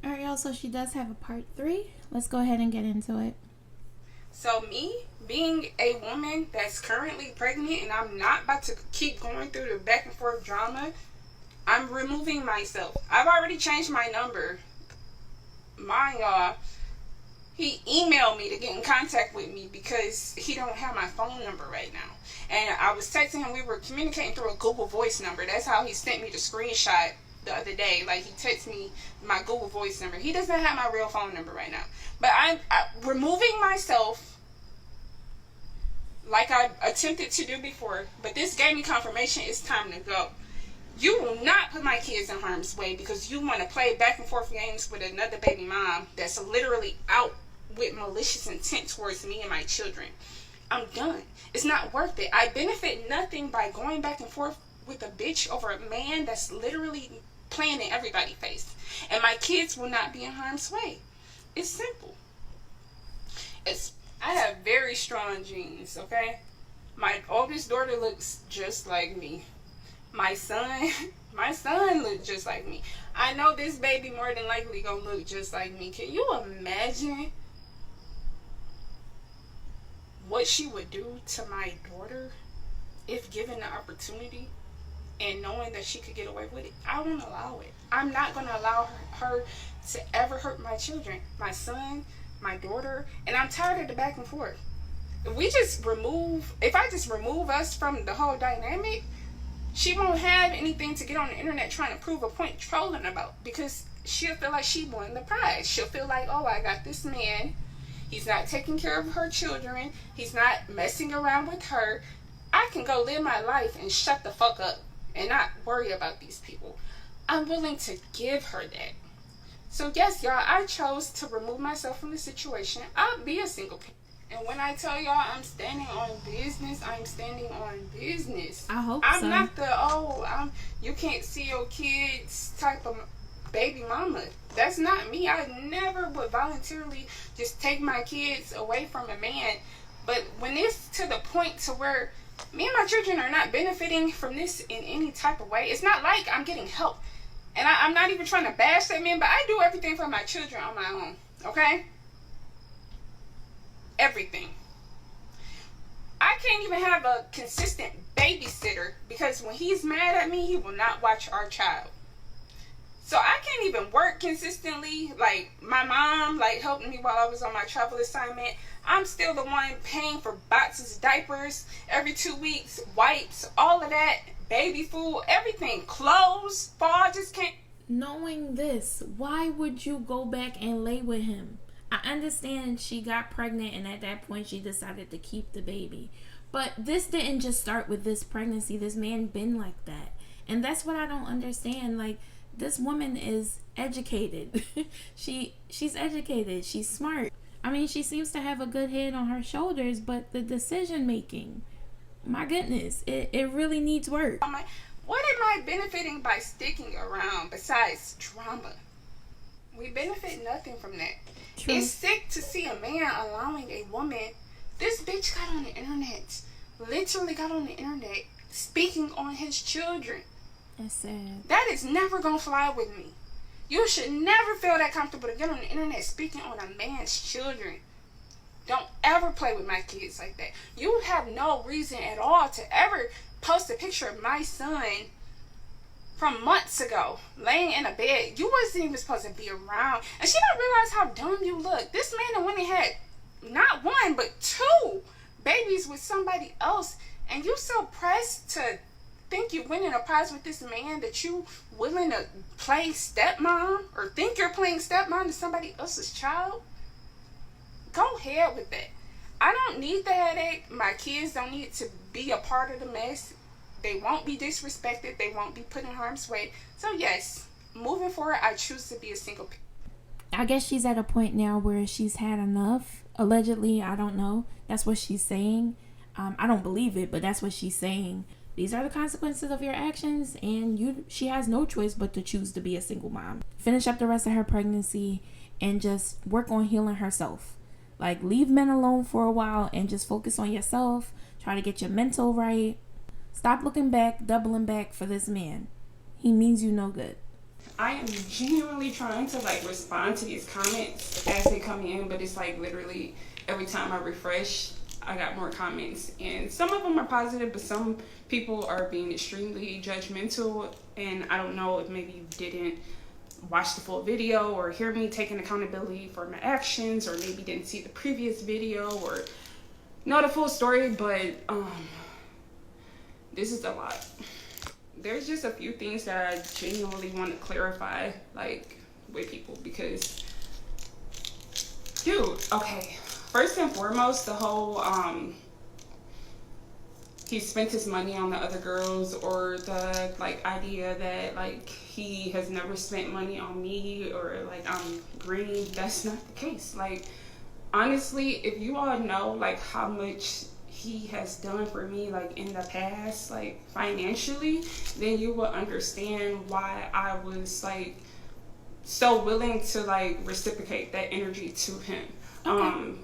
All right, y'all. So she does have a part 3. Let's go ahead and get into it. So me being a woman that's currently pregnant and I'm not about to keep going through the back and forth drama, I'm removing myself. I've already changed my number. Mind y'all, he emailed me to get in contact with me because he don't have my phone number right now. And I was texting him, we were communicating through a Google Voice number. That's how he sent me the screenshot the other day. Like, he texted me my Google Voice number. He doesn't have my real phone number right now. But I'm removing myself like I attempted to do before. But this gave me confirmation it's time to go. You will not put my kids in harm's way because you want to play back and forth games with another baby mom that's literally out with malicious intent towards me and my children. I'm done. It's not worth it. I benefit nothing by going back and forth with a bitch over a man that's literally playing in everybody's face. And my kids will not be in harm's way. It's simple. I have very strong genes, okay? My oldest daughter looks just like me. My son looks just like me. I know this baby more than likely gonna look just like me. Can you imagine what she would do to my daughter if given the opportunity and knowing that she could get away with it? I won't allow it. I'm not gonna allow her to ever hurt my children, my son, my daughter, and I'm tired of the back and forth. If I just remove us from the whole dynamic, she won't have anything to get on the internet trying to prove a point trolling about, because she'll feel like she won the prize. She'll feel like, oh, I got this man. He's not taking care of her children. He's not messing around with her. I can go live my life and shut the fuck up and not worry about these people. I'm willing to give her that. So yes, y'all, I chose to remove myself from the situation. I'll be a single parent. And when I tell y'all I'm standing on business, I'm standing on business. I hope I'm so. not the, you can't see your kids type of baby mama. That's not me. I never would voluntarily just take my kids away from a man. But when it's to the point to where me and my children are not benefiting from this in any type of way, it's not like I'm getting help. And I'm not even trying to bash that man, but I do everything for my children on my own. Okay? Everything. I can't even have a consistent babysitter because when he's mad at me, he will not watch our child. So I can't even work consistently. Like, my mom helped me while I was on my travel assignment. I'm still the one paying for boxes, diapers every 2 weeks, wipes, all of that, baby food, everything, clothes, fall, just can't. Knowing this, why would you go back and lay with him? I understand she got pregnant and at that point she decided to keep the baby. But this didn't just start with this pregnancy. This man been like that. And that's what I don't understand. Like, this woman is educated. She's educated. She's smart. I mean, she seems to have a good head on her shoulders, but the decision making, my goodness, it really needs work. What am I benefiting by sticking around besides drama? We benefit nothing from that. True. It's sick to see a man allowing a woman. This bitch got on the internet. Literally got on the internet speaking on his children. That's sad. That is never gonna fly with me. You should never feel that comfortable to get on the internet speaking on a man's children. Don't ever play with my kids like that. You have no reason at all to ever post a picture of my son from months ago, laying in a bed. You wasn't even supposed to be around. And she don't realize how dumb you look. This man and women had not one, but 2 babies with somebody else. And you so pressed to think you're winning a prize with this man that you willing to play stepmom or think you're playing stepmom to somebody else's child? Go ahead with that. I don't need the headache. My kids don't need to be a part of the mess. They won't be disrespected. They won't be put in harm's way. So yes, moving forward, I choose to be a single parent. I guess she's at a point now where she's had enough. Allegedly, I don't know. That's what she's saying. I don't believe it, but that's what she's saying. These are the consequences of your actions, and she has no choice but to choose to be a single mom. Finish up the rest of her pregnancy and just work on healing herself. Like, leave men alone for a while and just focus on yourself. Try to get your mental right. Stop looking back, doubling back for this man. He means you no good. I am genuinely trying to like respond to these comments as they come in, but it's like literally every time I refresh, I got more comments, and some of them are positive, but some people are being extremely judgmental. And I don't know if maybe you didn't watch the full video or hear me taking accountability for my actions, or maybe didn't see the previous video or know the full story, but this is a lot. There's just a few things that I genuinely want to clarify, like, with people, because, dude, okay, first and foremost, the whole, he spent his money on the other girls, or the, like, idea that, like, he has never spent money on me, or, like, I'm green. That's not the case. Like, honestly, if you all know, like, how much he has done for me, like, in the past, like, financially, then you will understand why I was, like, so willing to, like, reciprocate that energy to him. Okay.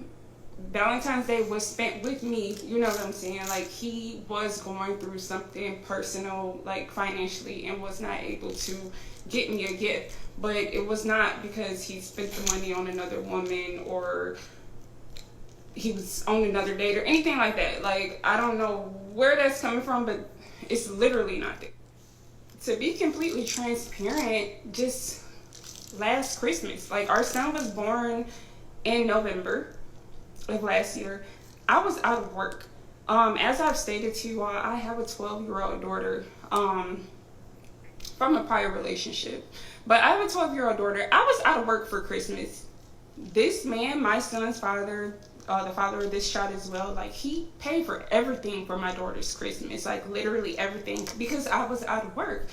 Valentine's Day was spent with me, you know what I'm saying? Like, he was going through something personal, like, financially, and was not able to get me a gift. But it was not because he spent the money on another woman, or he was on another date, or anything like that. Like, I don't know where that's coming from, but it's literally not there. To be completely transparent, just last Christmas, like, our son was born in November of last year. I was out of work. As I've stated to you all, I have a 12-year-old daughter from a prior relationship. But I have a 12-year-old daughter. I was out of work for Christmas. This man, my son's father, the father of this child as well, like, he paid for everything for my daughter's Christmas, like, literally everything, because I was out of work.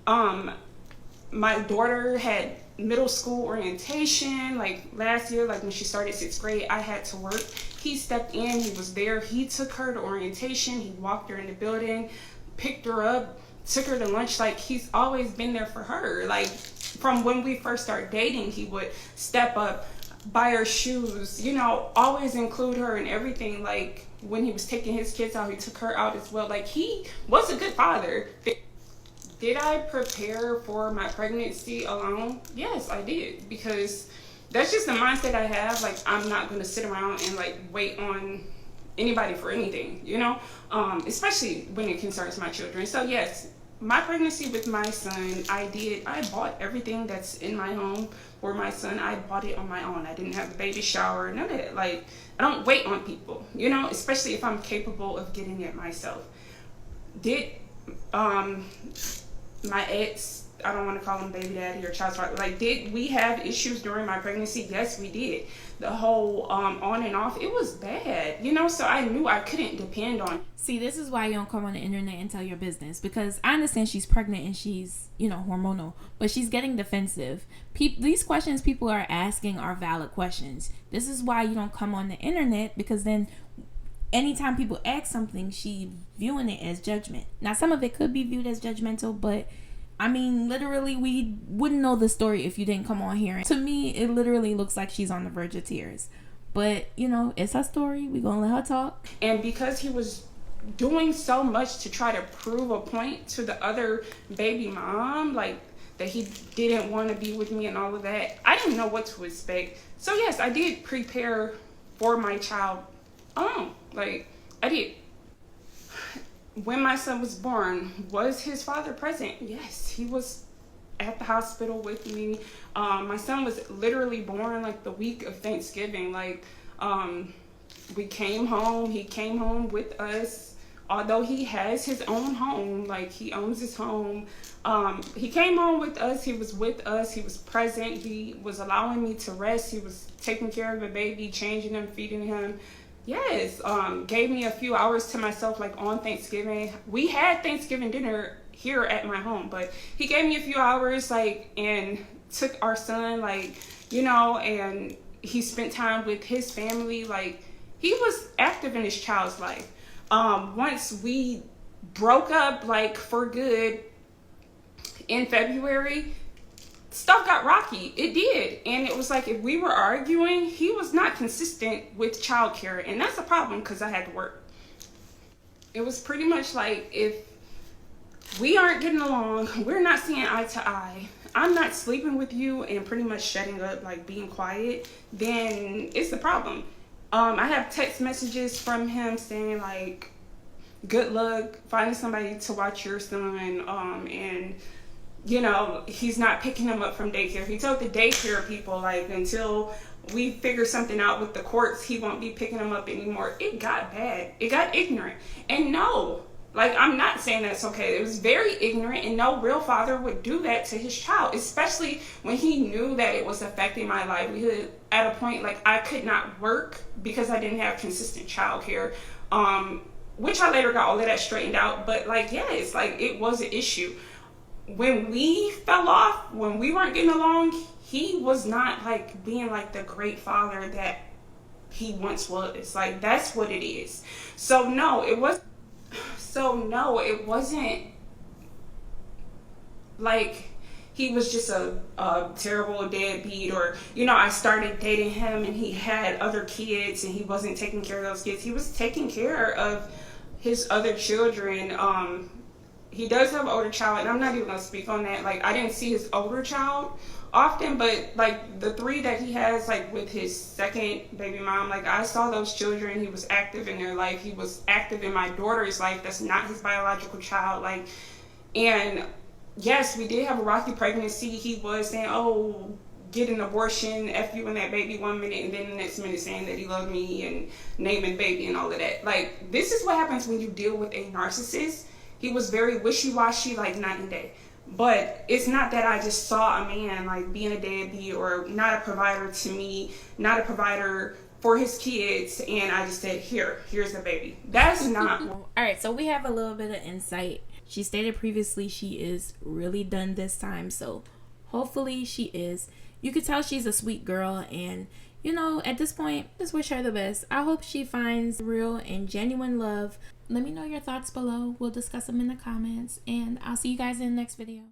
My daughter had middle school orientation, like, last year, like, when she started 6th grade, I had to work. He stepped in, he was there, he took her to orientation, he walked her in the building, picked her up, took her to lunch. Like, he's always been there for her. Like, from when we first started dating, he would step up, buy her shoes, you know, always include her in everything. Like, when he was taking his kids out, he took her out as well. Like, he was a good father. Did I prepare for my pregnancy alone? Yes, I did, because that's just the mindset I have. Like, I'm not going to sit around and, like, wait on anybody for anything, you know, especially when it concerns my children. So yes, my pregnancy with my son, I bought everything that's in my home for my son. I bought it on my own. I didn't have a baby shower, none of that. Like, I don't wait on people, you know, especially if I'm capable of getting it myself. Did my ex, I don't want to call him baby daddy or child father, like, did we have issues during my pregnancy? Yes, we did. The whole on and off, it was bad, you know, so I knew I couldn't depend on. See, this is why you don't come on the internet and tell your business, because I understand she's pregnant and she's, you know, hormonal, but she's getting defensive. These questions people are asking are valid questions. This is why you don't come on the internet, because then anytime people ask something, she viewing it as judgment. Now, some of it could be viewed as judgmental, but I mean, literally, we wouldn't know the story if you didn't come on here. To me, it literally looks like she's on the verge of tears. But, you know, it's her story. We're going to let her talk. And because he was doing so much to try to prove a point to the other baby mom, like, that he didn't want to be with me and all of that, I didn't know what to expect. So, yes, I did prepare for my child alone. Like, I did. When my son was born, was his father present? Yes, he was at the hospital with me. My son was literally born like the week of Thanksgiving. Like, we came home. He came home with us. Although he has his own home, like, he owns his home. He came home with us. He was with us. He was present. He was allowing me to rest. He was taking care of the baby, changing him, feeding him. Yes, gave me a few hours to myself, like, on Thanksgiving. We had Thanksgiving dinner here at my home, but he gave me a few hours, like, and took our son, like, you know, and he spent time with his family. Like, he was active in his child's life. Once we broke up, like, for good in February, stuff got rocky. It did. And it was like, if we were arguing, he was not consistent with childcare, and that's a problem because I had to work. It was pretty much like, if we aren't getting along, we're not seeing eye to eye, I'm not sleeping with you and pretty much shutting up, like being quiet, then it's the problem. I have text messages from him saying like, good luck finding somebody to watch your son, and you know, he's not picking him up from daycare. He told the daycare people, like, until we figure something out with the courts, he won't be picking him up anymore. It got bad. It got ignorant. And no, like, I'm not saying that's okay. It was very ignorant, and no real father would do that to his child, especially when he knew that it was affecting my livelihood at a point, like, I could not work because I didn't have consistent childcare. Which I later got all of that straightened out. But, like, yeah, it's like, it was an issue. When we fell off, when we weren't getting along, he was not like being like the great father that he once was. Like, that's what it is. So no, it wasn't like he was just a terrible deadbeat, or, you know, I started dating him and he had other kids and he wasn't taking care of those kids. He was taking care of his other children. He does have an older child, and I'm not even gonna speak on that. Like, I didn't see his older child often, but like the 3 that he has, like with his second baby mom, like I saw those children. He was active in their life. He was active in my daughter's life. That's not his biological child. Like, and yes, we did have a rocky pregnancy. He was saying, oh, get an abortion, F you and that baby 1 minute, and then the next minute saying that he loved me and naming baby and all of that. Like, this is what happens when you deal with a narcissist. He was very wishy-washy, like night and day. But it's not that I just saw a man like being a deadbeat or not a provider to me, not a provider for his kids, and I just said, here's the baby. That's not. All right, so we have a little bit of insight. She stated previously she is really done this time, so hopefully she is. You could tell she's a sweet girl, and you know, at this point, just wish her the best. I hope she finds real and genuine love. Let me know your thoughts below. We'll discuss them in the comments, and I'll see you guys in the next video.